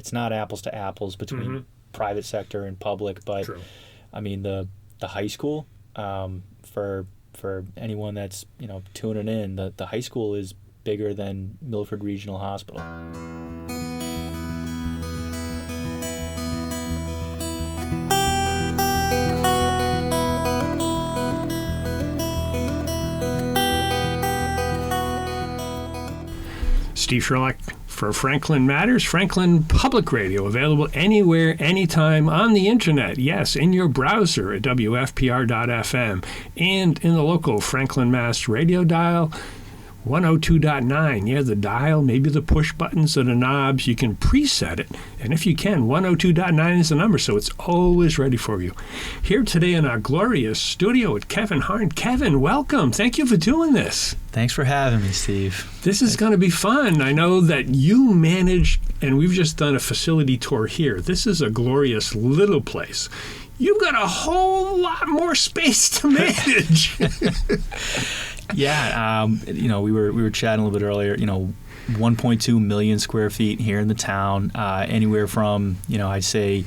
it's not apples to apples between private sector and public, but True. I mean the high school, for anyone that's tuning in, the high school is bigger than Milford Regional Hospital. Steve Sherlock for Franklin Matters, Franklin Public Radio, available anywhere, anytime on the internet. Yes, in your browser at WFPR.FM and in the local Franklin Mass radio dial, 102.9. Yeah, the dial, maybe the push buttons or the knobs. You can preset it. And if you can, 102.9 is the number, so it's always ready for you. Here today in our glorious studio with Kevin Harn. Kevin, welcome. Thank you for doing this. Thanks for having me, Steve. This is going to be fun. I know that you manage, and we've just done a facility tour here. This is a glorious little place. You've got a whole lot more space to manage. Yeah, we were chatting a little bit earlier. 1.2 million square feet here in the town. Anywhere from I'd say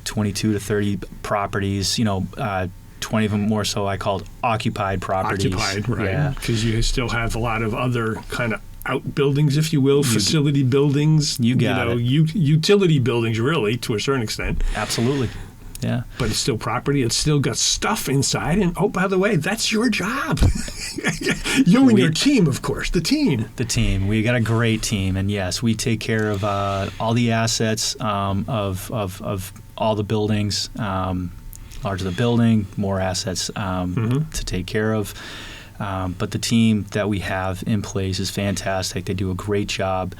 22 to 30 properties. 20 of them more so I called occupied properties. Occupied, right? Yeah, because you still have a lot of other kind of outbuildings, if you will, facility buildings. You got it. Utility buildings, really, to a certain extent. Absolutely. Yeah. But it's still property. It's still got stuff inside. And, oh, by the way, that's your job. You and your team, of course. The team. The team. We got a great team. And, yes, we take care of all the assets of all the buildings. Larger the building, more assets to take care of. But the team that we have in place is fantastic. They do a great job.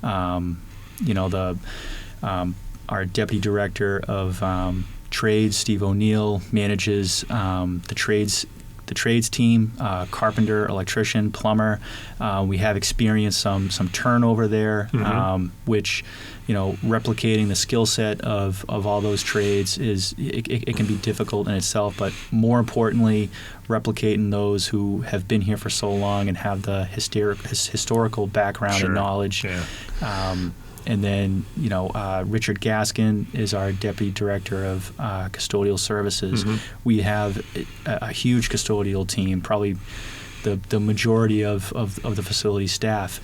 Our deputy director of trades, Steve O'Neill, manages the trades team, carpenter, electrician, plumber. We have experienced some turnover there, which replicating the skill set of all those trades it can be difficult in itself, but more importantly, replicating those who have been here for so long and have the historical background and knowledge. Yeah. And then, Richard Gaskin is our deputy director of custodial services. We have a huge custodial team, probably the majority of the facility staff.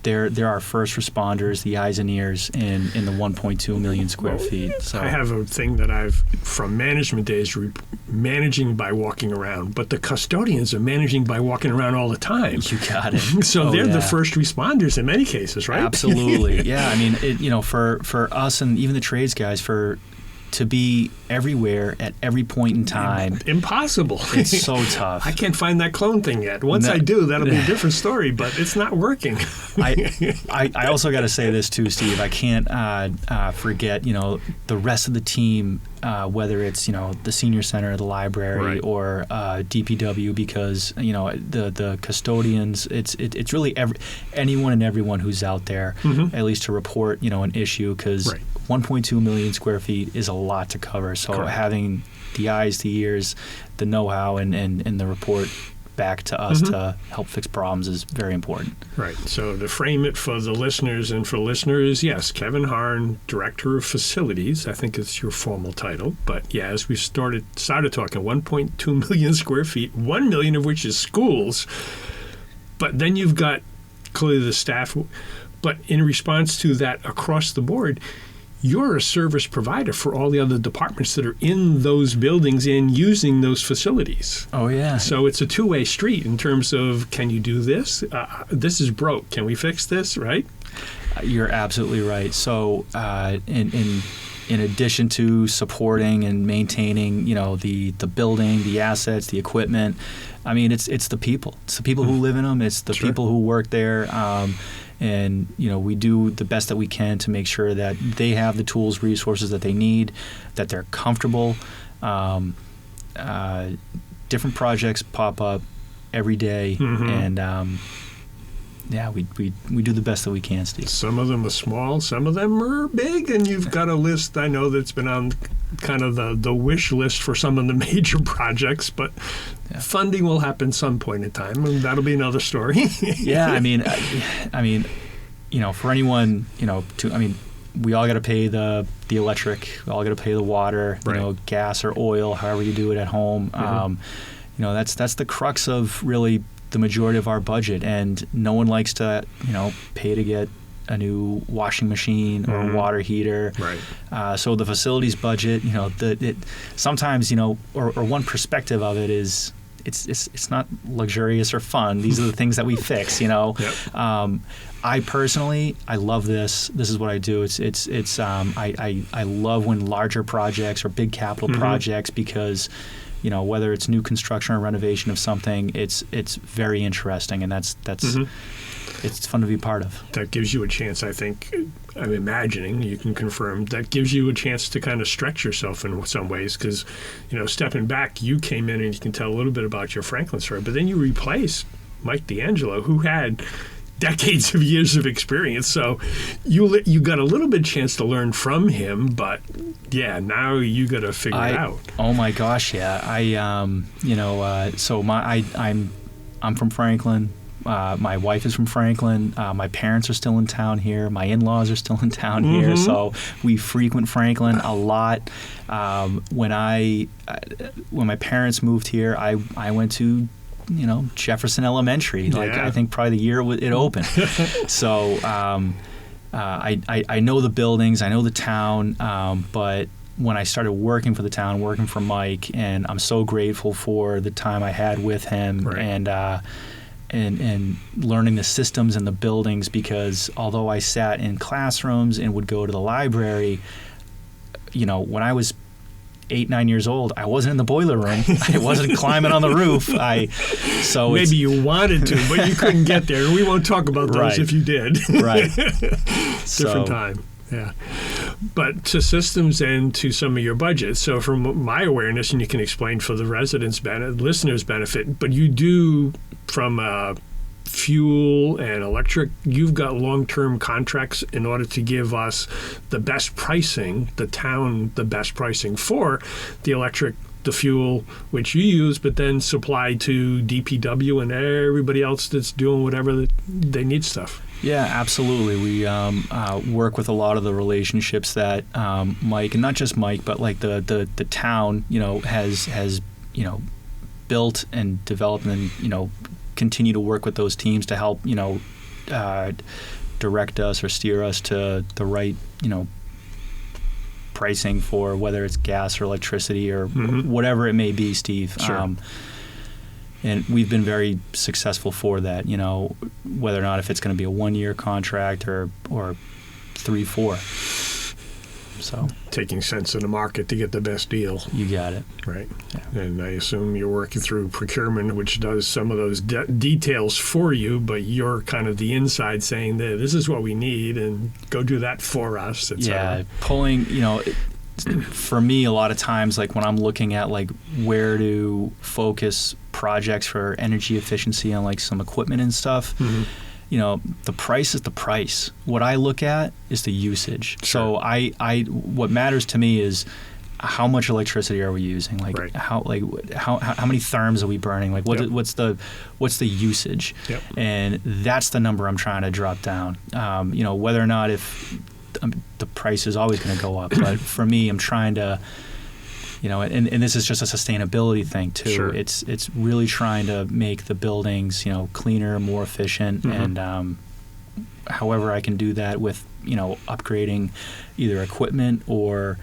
They're our first responders, the eyes and ears in the 1.2 million square feet. So I have a thing that from management days, managing by walking around, but the custodians are managing by walking around all the time. You got it. So they're the first responders in many cases, right? Absolutely. Yeah. I mean, for us and even the trades guys, to be everywhere at every point in time. Impossible. It's so tough. I can't find that clone thing yet. Once I do, that'll be a different story, but it's not working. I also got to say this too, Steve. I can't forget, the rest of the team, whether it's, the senior center, the library, or DPW, because, the custodians, it's really anyone and everyone who's out there, at least to report, an issue, because 1.2 million square feet is a lot to cover. So having the eyes, the ears, the know-how, and the report back to us to help fix problems is very important. Right. So to frame it for the listeners and for listeners, yes, Kevin Harn, Director of Facilities. I think it's your formal title. But yeah, as we started talking, 1.2 million square feet, 1 million of which is schools. But then you've got clearly the staff. But in response to that across the board, you're a service provider for all the other departments that are in those buildings and using those facilities. Oh, yeah. So it's a two-way street in terms of, can you do this? This is broke. Can we fix this, right? You're absolutely right. So in addition to supporting and maintaining, the building, the assets, the equipment, I mean, it's the people. It's the people who live in them. It's the people who work there. And, we do the best that we can to make sure that they have the tools, resources that they need, that they're comfortable. Different projects pop up every day, and we do the best that we can, Steve. Some of them are small, some of them are big, and you've got a list I know that's been on kind of the wish list for some of the major projects, but funding will happen some point in time, and that'll be another story. Yeah, I mean, for anyone, we all got to pay the electric, we all got to pay the water, Right. gas or oil, however you do it at home. That's the crux of really the majority of our budget, and no one likes to, pay to get a new washing machine or a water heater. Right. So the facilities budget, sometimes, or one perspective of it is it's not luxurious or fun. These are the things that we fix, Yep. I personally, I love this. This is what I do. I love when larger projects or big capital projects, because whether it's new construction or renovation of something, it's very interesting, and that's it's fun to be part of. That gives you a chance, I think, I'm imagining, you can confirm, that gives you a chance to kind of stretch yourself in some ways, because, stepping back, you came in and you can tell a little bit about your Franklin story, but then you replaced Mike D'Angelo, who had decades of years of experience. So you got a little bit chance to learn from him, but yeah, now you got to figure it out. Oh my gosh, yeah. I'm from Franklin. My wife is from Franklin. My parents are still in town here. My in-laws are still in town here. So we frequent Franklin a lot. When my parents moved here, I went to Jefferson Elementary. Yeah. I think probably the year it opened. So I know the buildings, I know the town, but when I started working for the town, working for Mike, and I'm so grateful for the time I had with him. Right. And learning the systems and the buildings, because although I sat in classrooms and would go to the library, when I was 8-9 years old, I wasn't in the boiler room. I wasn't climbing on the roof. Maybe you wanted to, but you couldn't get there. We won't talk about those Right. if you did. Right. Different time. Yeah. But to systems and to some of your budgets. So from my awareness, and you can explain for the listeners' benefit, but you do, from fuel and electric, you've got long-term contracts in order to give us the best pricing, the town the best pricing for the electric, the fuel, which you use, but then supply to DPW and everybody else that's doing whatever they need stuff. Yeah, absolutely. We work with a lot of the relationships that Mike, and not just Mike, but like the town, has built and developed, and continue to work with those teams to help direct us or steer us to the right pricing for whether it's gas or electricity or whatever it may be, Steve. Sure. And we've been very successful for that, whether or not if it's going to be a 1-year contract or 3-4. So taking sense of the market to get the best deal. You got it. Right. Yeah. And I assume you're working through procurement, which does some of those details for you, but you're kind of the inside saying that this is what we need and go do that for us, et cetera. Yeah, pulling, for me, a lot of times, like when I'm looking at like where to focus projects for energy efficiency on like some equipment and stuff, the price is the price. What I look at is the usage. Sure. So what matters to me is how much electricity are we using? Like Right. how many therms are we burning? Like what's the usage? Yep. And that's the number I'm trying to drop down. Whether or not if the price is always going to go up, but for me, I'm trying to, and this is just a sustainability thing too. Sure. It's really trying to make the buildings, cleaner, more efficient, and however I can do that with, upgrading either equipment or,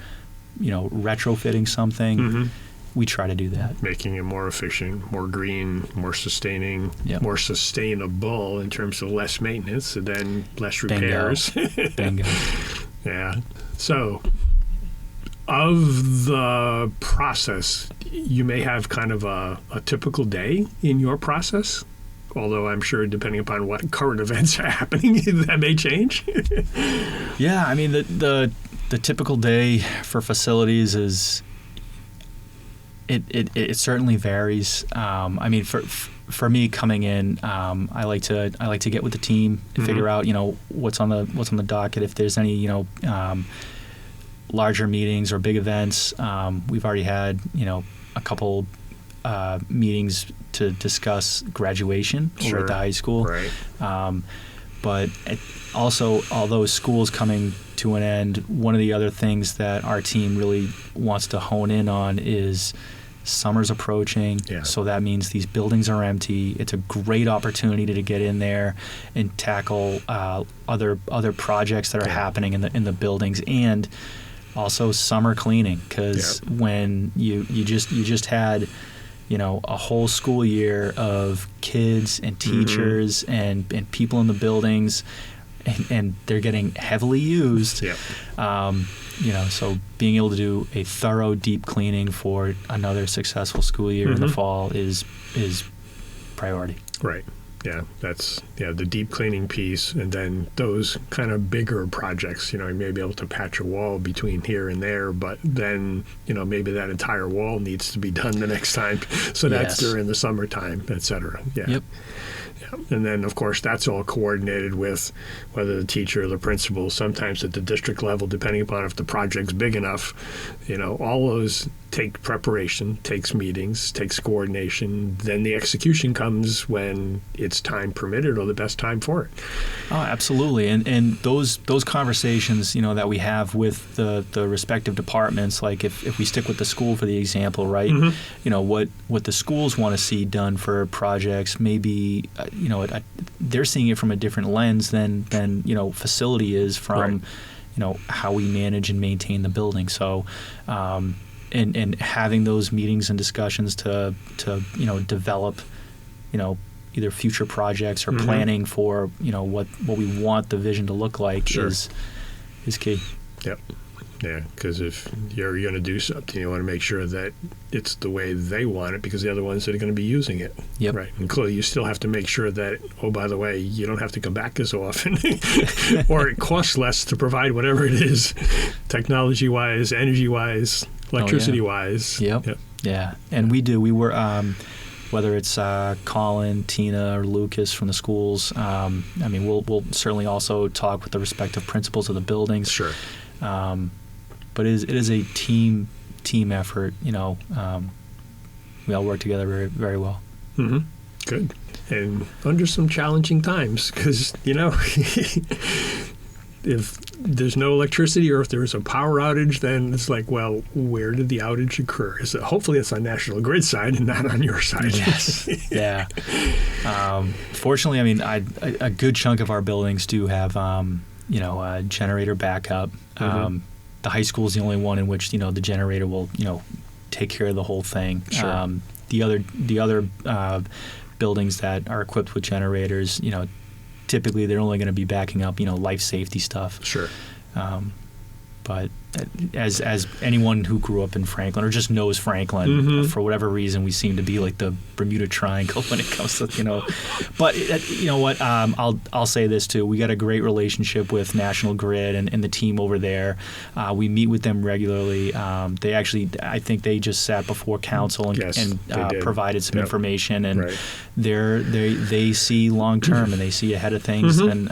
retrofitting something. We try to do that. Making it more efficient, more green, more sustaining, Yep. more sustainable in terms of less maintenance and then less repairs. Bingo. Yeah. So, of the process, you may have kind of a typical day in your process, although I'm sure depending upon what current events are happening, that may change. Yeah, I mean, the typical day for facilities is, it certainly varies. I mean, for me coming in, I like to get with the team and figure out what's on the docket. If there's any larger meetings or big events, we've already had a couple meetings to discuss graduation over at the high school. Right. But also, although school's coming to an end, one of the other things that our team really wants to hone in on is summer's approaching. Yeah. So that means these buildings are empty. It's a great opportunity to get in there and tackle other projects that are happening in the buildings, and also summer cleaning, because when you just had a whole school year of kids and teachers and people in the buildings, and they're getting heavily used. So being able to do a thorough deep cleaning for another successful school year in the fall is priority. Right. Yeah, that's the deep cleaning piece, and then those kind of bigger projects. You may be able to patch a wall between here and there, but then maybe that entire wall needs to be done the next time. So that's during the summertime, et cetera. Yeah. Yep. And then, of course, that's all coordinated with whether the teacher or the principal, sometimes at the district level, depending upon if the project's big enough. All those take preparation, takes meetings, takes coordination. Then the execution comes when it's time permitted or the best time for it. Oh, absolutely. And those conversations, that we have with the respective departments, like if we stick with the school for the example, right? What the schools want to see done for projects, maybe they're seeing it from a different lens than facility is from how we manage and maintain the building. So and having those meetings and discussions to develop either future projects or planning for what we want the vision to look like is key. Yep. Yeah, because if you're going to do something, you want to make sure that it's the way they want it, because they're the ones that are going to be using it. Yep. Right. And clearly, you still have to make sure that, oh, by the way, you don't have to come back as often, or it costs less to provide whatever it is, technology-wise, energy-wise, electricity-wise. Yep. Yeah, and we do. We were, whether it's Colin, Tina, or Lucas from the schools. We'll certainly also talk with the respective principals of the buildings. Sure. But it is a team effort. We all work together very, very well. Mm-hmm. Good. And under some challenging times, because if there's no electricity or if there's a power outage, then it's like, well, where did the outage occur? Hopefully it's on National Grid side and not on your side. Yes. Yeah. Fortunately, a good chunk of our buildings do have generator backup. The high school is the only one in which the generator will take care of the whole thing. Sure. The other buildings that are equipped with generators, typically they're only going to be backing up life safety stuff. Sure. But as anyone who grew up in Franklin or just knows Franklin, for whatever reason, we seem to be like the Bermuda Triangle when it comes to But you know what? I'll say this too. We got a great relationship with National Grid and the team over there. We meet with them regularly. They actually, I think they just sat before council and provided some information, and they see long term and they see ahead of things, and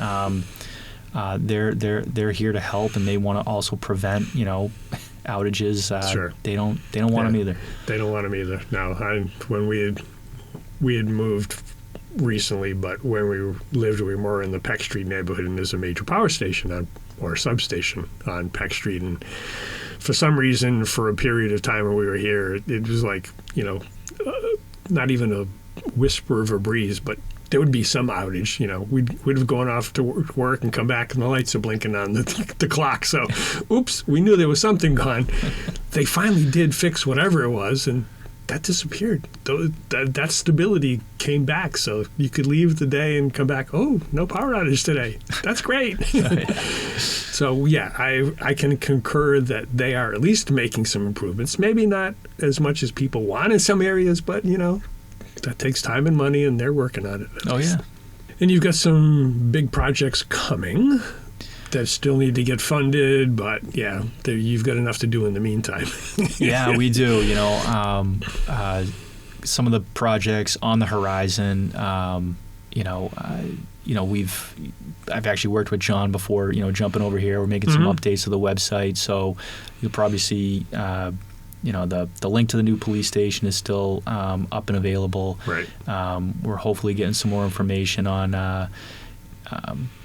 they're here to help, and they want to also prevent outages. Sure. They don't want them either. They don't want them either. No, when we had moved recently, but when we lived, we were more in the Peck Street neighborhood, and there's a major power station or substation on Peck Street, and for some reason, for a period of time when we were here, it was like not even a whisper of a breeze, but there would be some outage. We'd have gone off to work and come back and the lights are blinking on the clock. So, oops, we knew there was something gone. They finally did fix whatever it was, and that disappeared. That stability came back, so you could leave the day and come back, oh, no power outage today. That's great. So, yeah, I can concur that they are at least making some improvements. Maybe not as much as people want in some areas, but, that takes time and money, and they're working on it. Oh, yeah. And you've got some big projects coming that still need to get funded, but, you've got enough to do in the meantime. Yeah, we do. Some of the projects on the horizon, I've actually worked with John before, jumping over here. We're making some updates to the website, so you'll probably see the link to the new police station is still up and available. Right. We're hopefully getting some more information on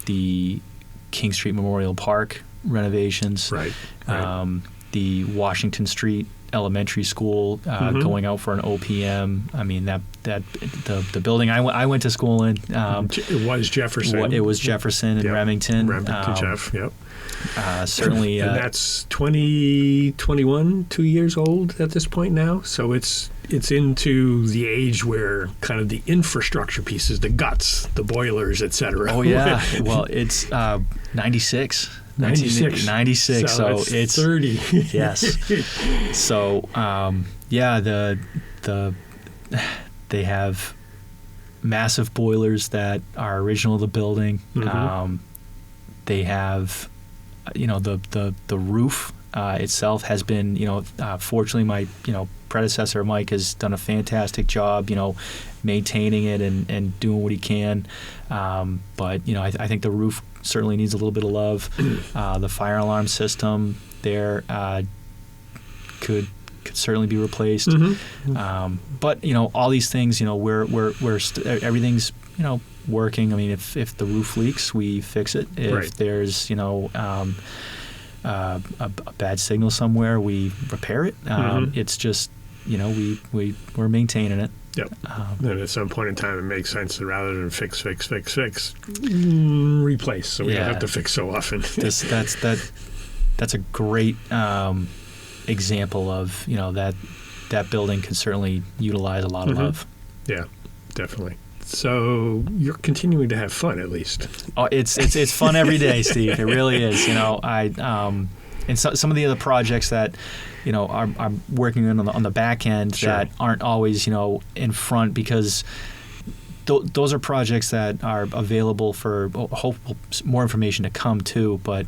the King Street Memorial Park renovations, Right. The Washington Street Elementary School going out for an OPM. I mean, the building I went to school in. It was Jefferson. It was Jefferson and Remington. Remington, Jeff, yep. Certainly. And that's 2021, 2 years old at this point now. So it's into the age where kind of the infrastructure pieces, the guts, the boilers, et cetera. Oh, yeah. Well, it's 96. 96. So it's 30. Yes. So, they have massive boilers that are original to the building. They have, the roof itself has been, fortunately my, predecessor Mike has done a fantastic job, maintaining it and doing what he can. But I think the roof certainly needs a little bit of love. The fire alarm system there could certainly be replaced. But all these things, everything's working. I mean, if the roof leaks, we fix it. If there's a bad signal somewhere, we repair it. It's just we're maintaining it. Yep. And at some point in time, it makes sense that rather than fix, replace. So we don't have to fix so often. That's a great example of that building can certainly utilize a lot of love. Yeah, definitely. So you're continuing to have fun, at least. Oh, it's fun every day, Steve. It really is. And some of the other projects that I'm working on the back end that aren't always in front, because those are projects that are available for hopeful more information to come too, but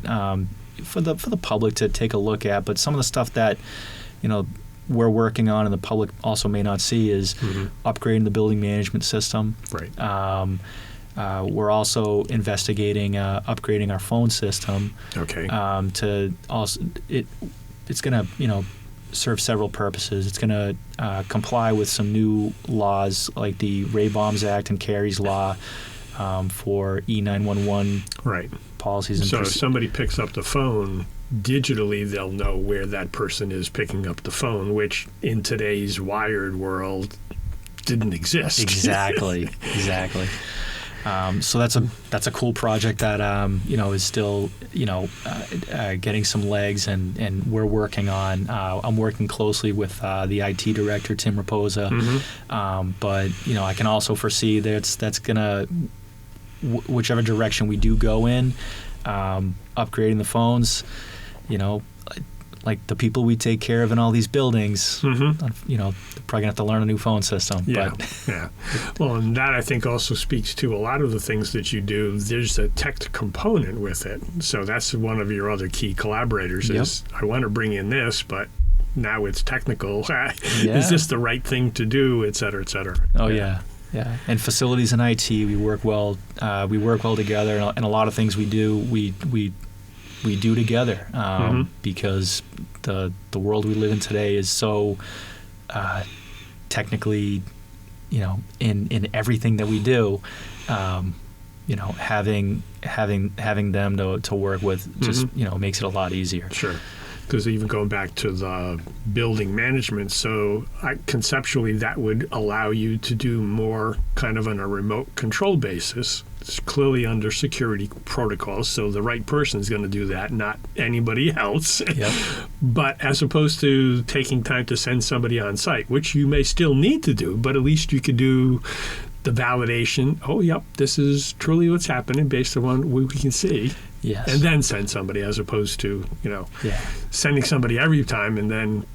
for the public to take a look at. But some of the stuff that we're working on and the public also may not see is upgrading the building management system. Right. We're also investigating upgrading our phone system. Okay. To also it's going to serve several purposes. It's going to comply with some new laws like the Ray Bombs Act and Carey's Law for E911 policies. And so if somebody picks up the phone digitally, they'll know where that person is picking up the phone, which in today's wired world didn't exist. Exactly. So that's a cool project that is still getting some legs, and we're working on. I'm working closely with the IT director Tim Raposa, but I can also foresee that's gonna whichever direction we do go in, upgrading the phones, like the people we take care of in all these buildings, they're probably gonna have to learn a new phone system. Yeah. Well, and that I think also speaks to a lot of the things that you do. There's a tech component with it. So that's one of your other key collaborators is, I want to bring in this, but now it's technical. Is this the right thing to do, et cetera, et cetera? Oh, yeah. Yeah. And facilities and IT, we work well together, and a lot of things we do, we do together because the world we live in today is so technically, in everything that we do, having them to work with just makes it a lot easier. Sure. Because even going back to the building management, so conceptually that would allow you to do more kind of on a remote control basis. It's clearly under security protocols, so the right person is going to do that, not anybody else. Yep. But as opposed to taking time to send somebody on site, which you may still need to do, but at least you could do the validation. Oh, yep, this is truly what's happening based on what we can see. Yes. And then send somebody, as opposed to sending somebody every time and then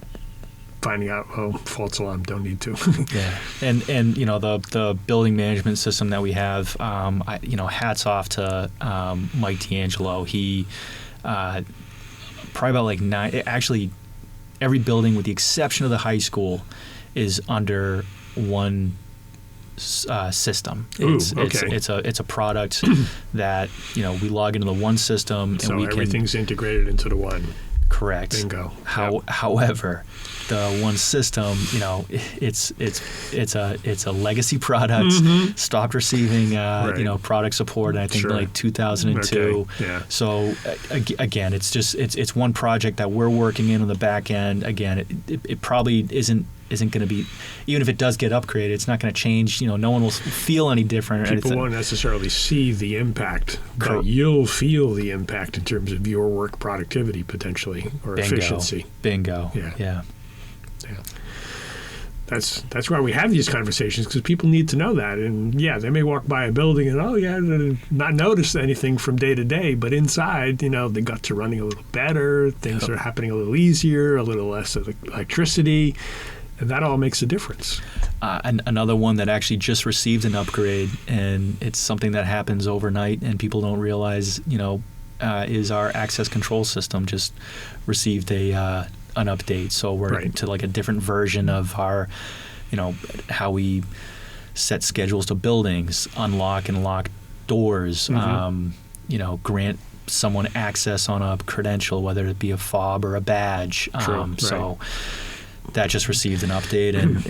finding out, false alarm, don't need to. Yeah, and the building management system that we have, hats off to Mike D'Angelo. He probably about like 9. Actually, every building with the exception of the high school is under one system. It's a product that we log into the one system, and so we everything's integrated into the one. Correct. Bingo. However, the one system, it's a legacy product, stopped receiving product support, and I think like 2002. Okay. Yeah. So again, it's one project that we're working in on the back end. Again, it probably isn't going to be, even if it does get upgraded, it's not going to change. No one will feel any different. People won't necessarily see the impact, but you'll feel the impact in terms of your work productivity potentially, or efficiency. Bingo. Yeah. That's why we have these conversations, because people need to know that. And they may walk by a building and not notice anything from day to day, but inside, the guts are running a little better, things are happening a little easier, a little less electricity. And that all makes a difference. And another one that actually just received an upgrade, and it's something that happens overnight and people don't realize, is our access control system just received an update. So we're into like a different version of our, how we set schedules to buildings, unlock and lock doors, grant someone access on a credential, whether it be a fob or a badge. So that just received an update, and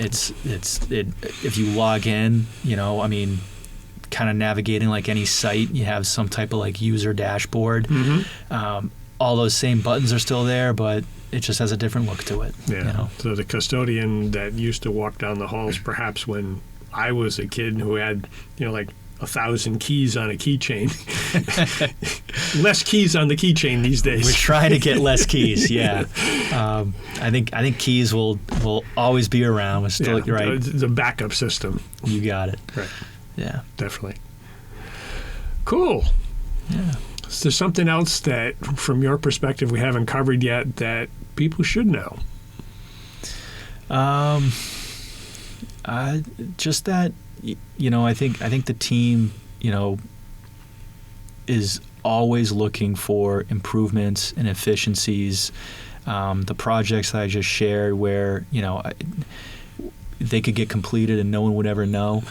if you log in, kind of navigating like any site, you have some type of like user dashboard. All those same buttons are still there, but it just has a different look to it. So the custodian that used to walk down the halls, perhaps when I was a kid who had like 1,000 keys on a keychain. Less keys on the keychain these days. We're trying to get less keys. Yeah, I think keys will always be around. We're still right. The backup system. You got it. Right. Yeah. Definitely. Cool. Yeah. Is there something else that, from your perspective, we haven't covered yet that people should know? Just that. I think the team, is always looking for improvements and efficiencies. The projects that I just shared, where they could get completed and no one would ever know.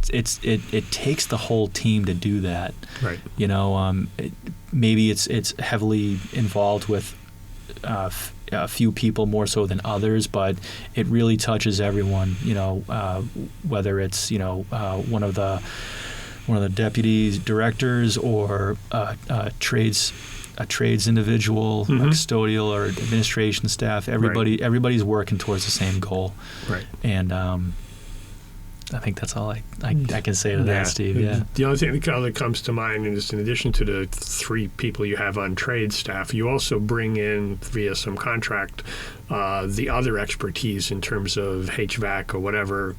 It takes the whole team to do that. Right. Maybe it's heavily involved with a few people more so than others, but it really touches everyone. Whether it's one of the deputy directors or a trades individual, a custodial or administration staff. Everybody's working towards the same goal. Right. And I think that's all I can say to that, Steve. Yeah. The only thing that comes to mind is, in addition to the 3 people you have on trade staff, you also bring in, via some contract, the other expertise in terms of HVAC or whatever,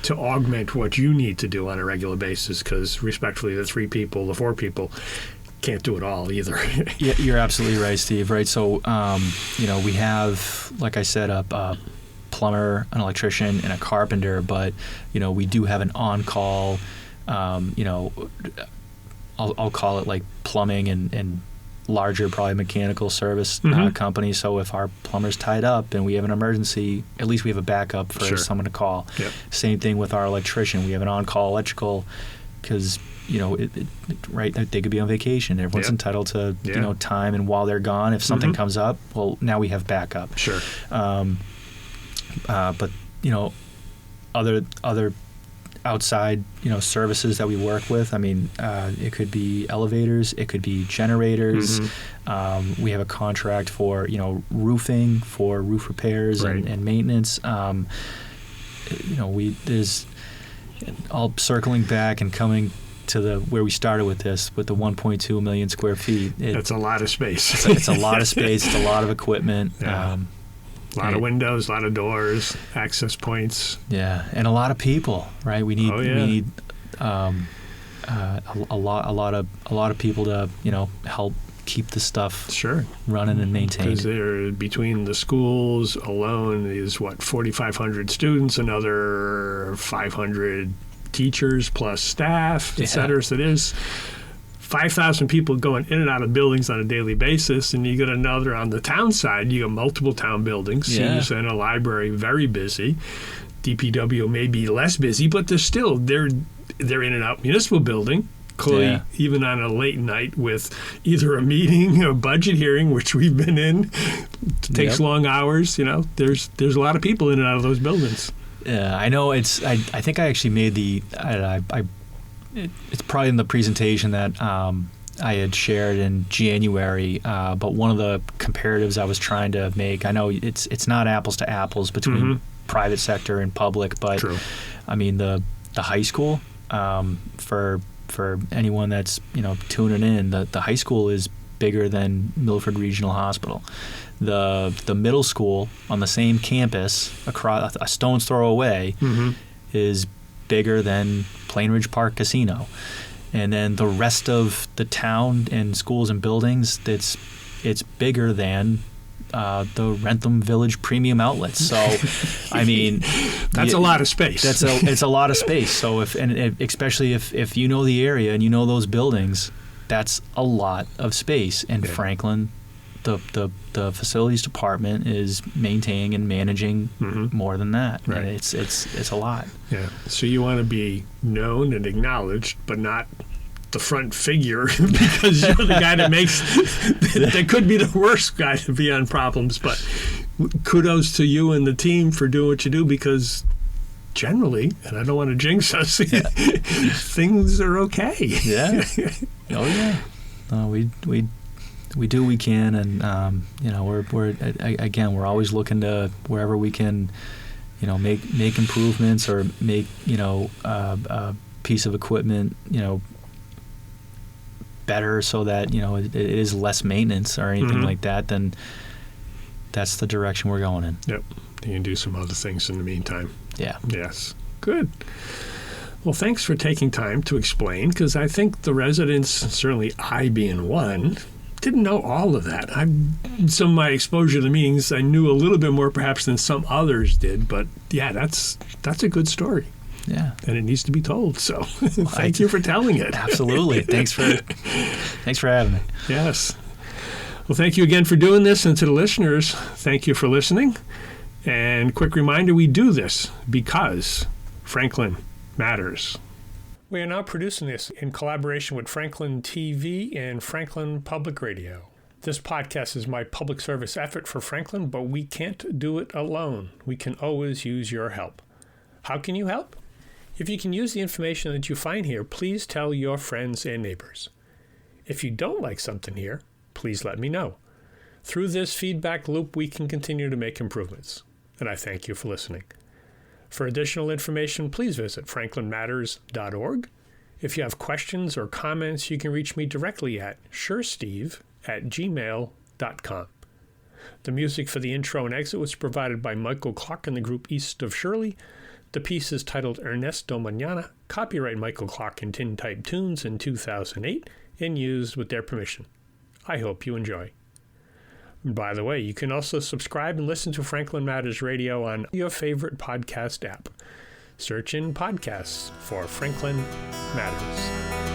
to augment what you need to do on a regular basis, because respectfully, the 3 people, the 4 people, can't do it all either. Yeah, you're absolutely right, Steve. Right. So, we have, like I said, a plumber, an electrician, and a carpenter, but we do have an on-call, I'll call it like plumbing and larger, probably mechanical service company. So if our plumber's tied up and we have an emergency, at least we have a backup for someone to call. Yep. Same thing with our electrician. We have an on-call electrical, because they could be on vacation. Everyone's entitled to time, and while they're gone, if something comes up, well, now we have backup. Sure. But other outside services that we work with. I mean, it could be elevators, it could be generators. We have a contract for roofing, for roof repairs and maintenance. There's all circling back and coming to where we started with this, with the 1.2 million square feet. That's a lot of space. It's a lot of space. It's a lot of equipment. Yeah. A lot of windows, a lot of doors, access points. Yeah, and a lot of people, right? We need a lot of people to help keep the stuff running and maintained. Because they're between the schools alone is 4,500 students, another 500 teachers plus staff, et cetera. So there's 5,000 people going in and out of buildings on a daily basis, and you got another on the town side. You got multiple town buildings, senior center, library, very busy. DPW may be less busy, but they're in and out. Municipal building, clearly, even on a late night with either a meeting, a budget hearing, which we've been in, takes long hours. There's a lot of people in and out of those buildings. Yeah, I know. I think I actually made it's probably in the presentation that I had shared in January. But one of the comparatives I was trying to make, I know it's not apples to apples between private sector and public, but True. I mean the high school, for anyone that's tuning in, the high school is bigger than Milford Regional Hospital. The middle school on the same campus across a stone's throw away is bigger than Plainridge Park Casino, and then the rest of the town and schools and buildings, it's bigger than the Rentham Village Premium Outlets. So, I mean, that's a lot of space. It's a lot of space. So especially if you know the area and you know those buildings, that's a lot of space. And Franklin, the facilities department is maintaining and managing more than that. Right. And it's a lot. Yeah. So you want to be known and acknowledged, but not the front figure, because you're the guy that could be the worst guy to be on problems. But kudos to you and the team for doing what you do, because generally, and I don't want to jinx us, things are okay. Yeah. Oh yeah. We do what we can, and we're always looking to wherever we can, make improvements or make a piece of equipment better, so that it is less maintenance or anything like that. Then that's the direction we're going in. Yep. You can do some other things in the meantime. Yeah. Yes. Good. Well, thanks for taking time to explain, because I think the residents, certainly I being one, didn't know all of that. Some of my exposure to the meetings, I knew a little bit more perhaps than some others did, but yeah, that's a good story. Yeah. And it needs to be told. So thank you for telling it. Absolutely. Thanks for having me. Yes. Well, thank you again for doing this. And to the listeners, thank you for listening. And quick reminder, we do this because Franklin matters. We are now producing this in collaboration with Franklin TV and Franklin Public Radio. This podcast is my public service effort for Franklin, but we can't do it alone. We can always use your help. How can you help? If you can use the information that you find here, please tell your friends and neighbors. If you don't like something here, please let me know. Through this feedback loop, we can continue to make improvements. And I thank you for listening. For additional information, please visit franklinmatters.org. If you have questions or comments, you can reach me directly at suresteve@gmail.com. The music for the intro and exit was provided by Michael Clark and the group East of Shirley. The piece is titled Ernesto Mañana, copyright Michael Clark and Tintype Tunes in 2008, and used with their permission. I hope you enjoy. By the way, you can also subscribe and listen to Franklin Matters Radio on your favorite podcast app. Search in podcasts for Franklin Matters.